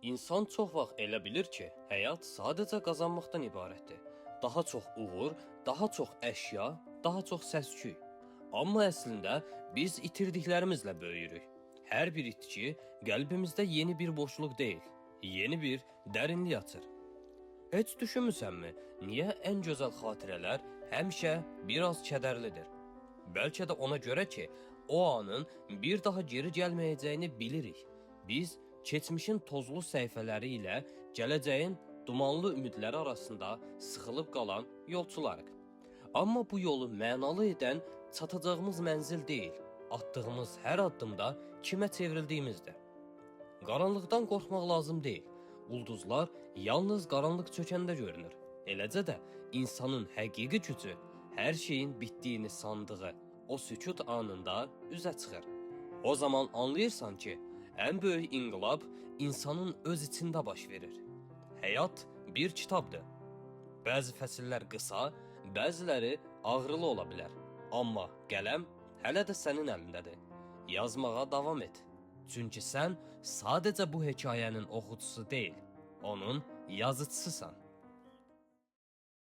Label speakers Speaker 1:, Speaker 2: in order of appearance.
Speaker 1: İnsan çox vaxt elə bilir ki, həyat sadəcə qazanmaqdan ibarətdir. Daha çox uğur, daha çox əşya, daha çox səs-küy. Amma əslində biz itirdiklərimizlə böyüyürük. Hər bir itki qəlbimizdə yeni bir boşluq deyil, yeni bir dərinlik açır. Heç düşünmüsənmi, niyə ən gözəl xatirələr həmişə biraz kədərlidir? Bəlkə də ona görə ki, o anın bir daha geri gəlməyəcəyini bilirik. Biz keçmişin tozlu səhifələri ilə gələcəyin dumanlı ümidləri arasında sıxılıb qalan yolçularıq. Amma bu yolu mənalı edən çatacağımız mənzil deyil, atdığımız hər addımda kimə çevrildiyimizdir. Qaranlıqdan qorxmaq lazım deyil. Ulduzlar yalnız qaranlıq çökəndə görünür. Eləcə də insanın həqiqi gücü hər şeyin bitdiyini sandığı o sükut anında üzə çıxır. O zaman anlayırsan ki, ən böyük inqilab insanın öz içində baş verir. Həyat bir kitabdır. Bəzi fəsillər qısa, bəziləri ağrılı ola bilər. Amma qələm hələ də sənin əlindədir. Yazmağa davam et. Çünki sən sadəcə bu hekayənin oxucusu deyil, onun yazıçısısan.